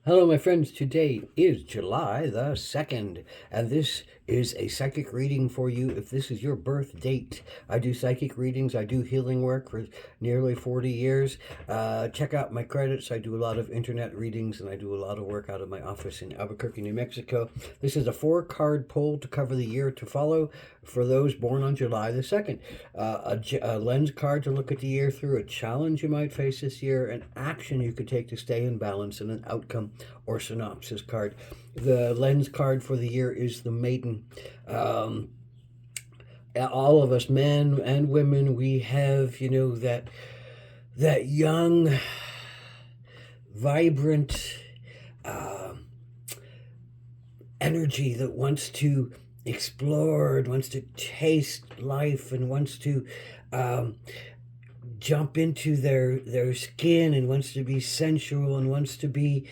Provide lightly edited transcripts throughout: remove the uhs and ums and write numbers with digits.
Hello, my friends. Today is July the 2nd, and this is a psychic reading for you if this is your birth date. I do psychic readings, I do healing work for nearly 40 years. Check out my credits. I do a lot of internet readings, and I do a lot of work out of my office in Albuquerque, New Mexico. This is a 4 card pull to cover the year to follow for those born on July the 2nd. A lens card to look at the year through, a challenge you might face this year, an action you could take to stay in balance, and an outcome or synopsis card. The lens card for the year is the Maiden. All of us, men and women, we have, that young, vibrant uh, energy that wants to explore and wants to taste life and wants to um, jump into their skin and wants to be sensual and wants to be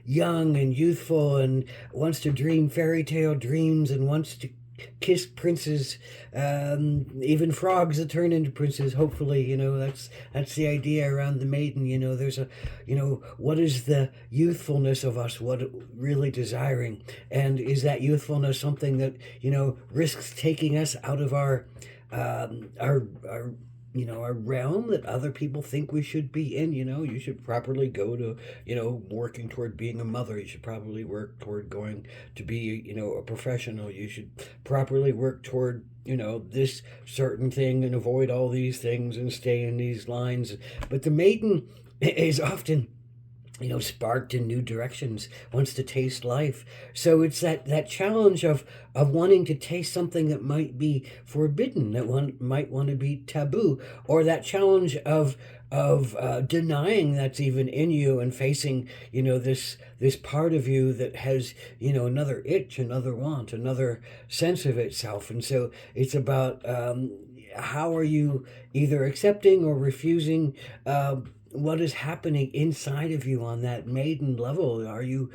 young and youthful and wants to dream fairy tale dreams and wants to kiss princes, even frogs that turn into princes. Hopefully, that's the idea around the Maiden. There's what is the youthfulness of us? What really desiring, and is that youthfulness something that risks taking us out of our our realm that other people think we should be in. You should properly go to, working toward being a mother. You should probably work toward going to be, a professional. You should properly work toward, this certain thing and avoid all these things and stay in these lines. But the Maiden is often sparked in new directions, wants to taste life. So it's that challenge of wanting to taste something that might be forbidden, that one might want to be taboo, or that challenge of denying that's even in you and facing this part of you that has another itch, another want, another sense of itself. And so it's about how are you either accepting or refusing what is happening inside of you on that Maiden level. Are you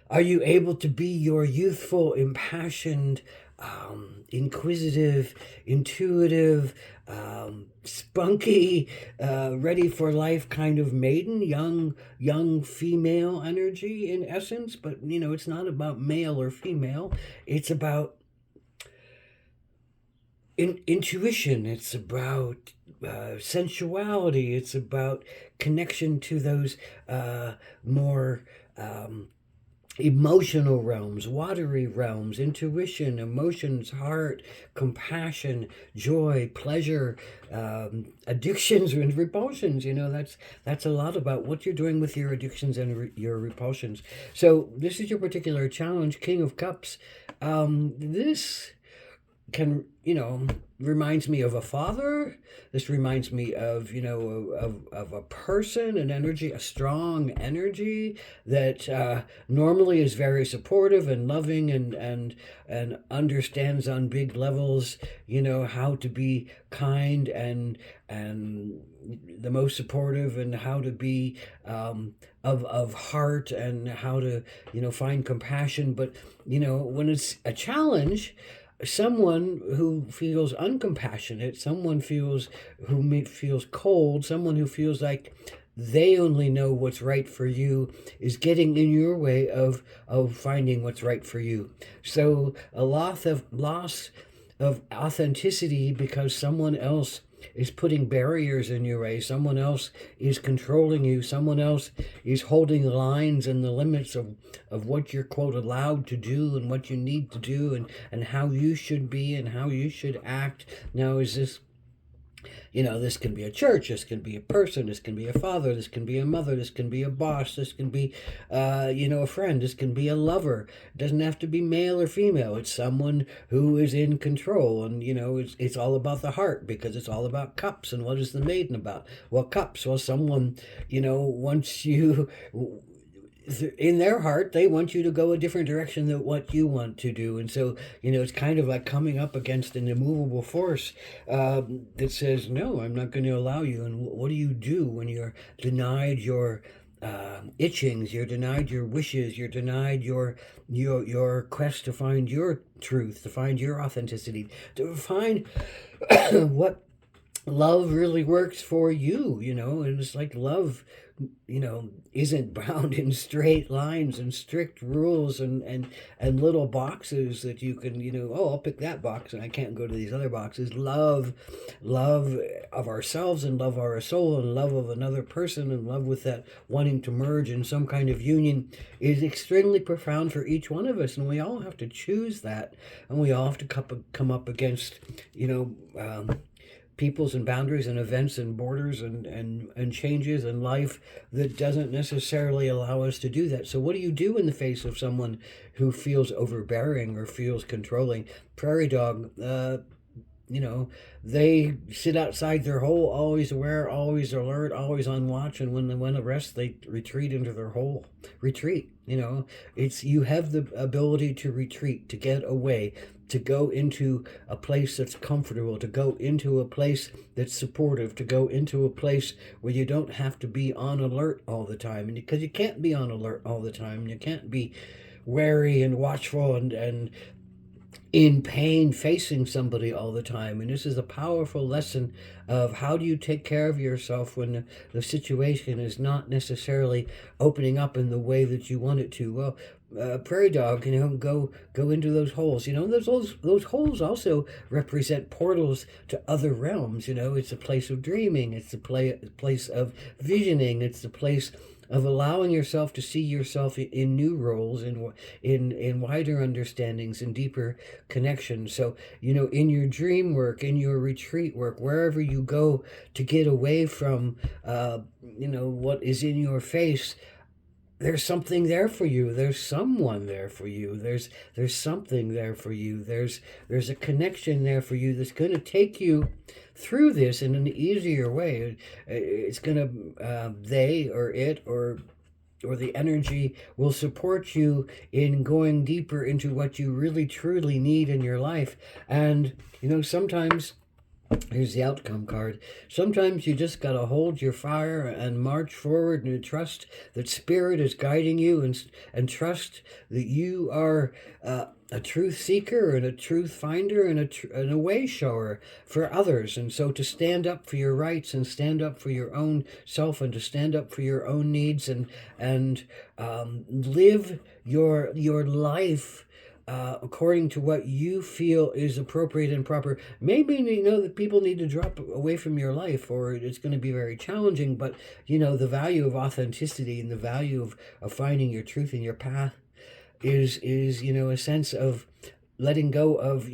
able to be your youthful, impassioned, inquisitive, intuitive, spunky, ready for life kind of Maiden, young female energy in essence? But it's not about male or female. It's about intuition. It's about sensuality. It's about connection to those more emotional realms, watery realms, intuition, emotions, heart, compassion, joy, pleasure, addictions and repulsions. That's a lot about what you're doing with your addictions and your repulsions. So this is your particular challenge, King of Cups. This can reminds me of a father. This reminds me of of a person, an energy, a strong energy that normally is very supportive and loving and understands on big levels how to be kind and the most supportive, and how to be of heart, and how to find compassion. But when it's a challenge, someone who feels uncompassionate, someone feels cold, someone who feels like they only know what's right for you, is getting in your way of finding what's right for you. So a loss of authenticity because someone else is putting barriers in your way. Someone else is controlling you. Someone else is holding the lines and the limits of what you're, quote, allowed to do and what you need to do, and how you should be and how you should act. Now, is this this can be a church, this can be a person, this can be a father, this can be a mother, this can be a boss, this can be, a friend, this can be a lover. It doesn't have to be male or female. It's someone who is in control, and it's all about the heart, because it's all about cups. And what is the Maiden about? Well, cups. Well, someone wants you, in their heart, they want you to go a different direction than what you want to do. And so it's kind of like coming up against an immovable force that says, no, I'm not going to allow you. And what do you do when you're denied your itchings, you're denied your wishes, you're denied your quest to find your truth, to find your authenticity, to find what love really works for you, and it's like love, isn't bound in straight lines and strict rules and little boxes that you can, oh, I'll pick that box and I can't go to these other boxes. Love of ourselves and love of our soul and love of another person and love with that wanting to merge in some kind of union is extremely profound for each one of us, and we all have to choose that, and we all have to come up against, you know, peoples and boundaries and events and borders and changes in life that doesn't necessarily allow us to do that. So what do you do in the face of someone who feels overbearing or feels controlling? Prairie dog, you know, they sit outside their hole, always aware, always alert, always on watch, and when they want to rest, they retreat into their hole. Retreat, it's you have the ability to retreat, to get away, to go into a place that's comfortable, to go into a place that's supportive, to go into a place where you don't have to be on alert all the time, and because you can't be on alert all the time, you can't be wary and watchful and in pain facing somebody all the time. And this is a powerful lesson of how do you take care of yourself when the situation is not necessarily opening up in the way that you want it to. Well, prairie dog, go into those holes. Those holes also represent portals to other realms. It's a place of dreaming. It's a place of visioning. It's a place of allowing yourself to see yourself in new roles, in wider understandings and deeper connections. So, in your dream work, in your retreat work, wherever you go to get away from, what is in your face, there's something there for you. There's someone there for you. There's something there for you. There's a connection there for you that's going to take you through this in an easier way. It's going to they or it or the energy will support you in going deeper into what you really truly need in your life. And sometimes, here's the outcome card. Sometimes you just got to hold your fire and march forward and trust that spirit is guiding you, and trust that you are a truth seeker and a truth finder and a way shower for others. And so to stand up for your rights and stand up for your own self and to stand up for your own needs and live your life according to what you feel is appropriate and proper. Maybe that people need to drop away from your life, or it's going to be very challenging. But the value of authenticity and the value of finding your truth in your path is a sense of letting go of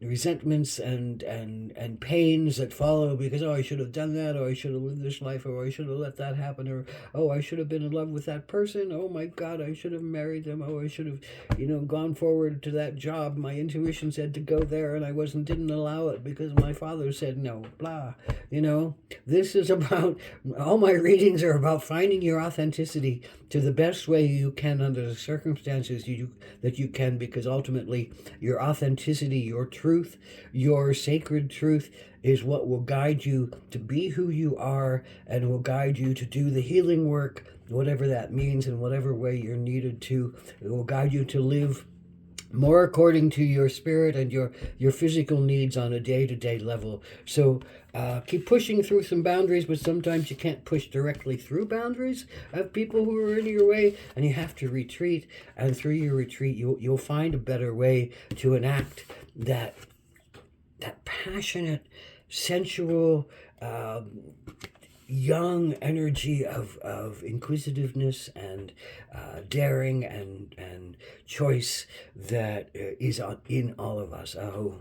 resentments and pains that follow because, oh, I should have done that, or I should have lived this life, or I should have let that happen, or oh, I should have been in love with that person, oh my god, I should have married them, oh, I should have gone forward to that job, my intuition said to go there and I didn't allow it because my father said no, blah. This is about, all my readings are about finding your authenticity to the best way you can under the circumstances that you can, because ultimately your authenticity, your truth, your sacred truth is what will guide you to be who you are and will guide you to do the healing work, whatever that means, in whatever way you're needed to. It will guide you to live more according to your spirit and your physical needs on a day-to-day level. So keep pushing through some boundaries, but sometimes you can't push directly through boundaries of people who are in your way, and you have to retreat. And through your retreat, you'll find a better way to enact that passionate, sensual, young energy of inquisitiveness and daring and choice that is in all of us. Oh.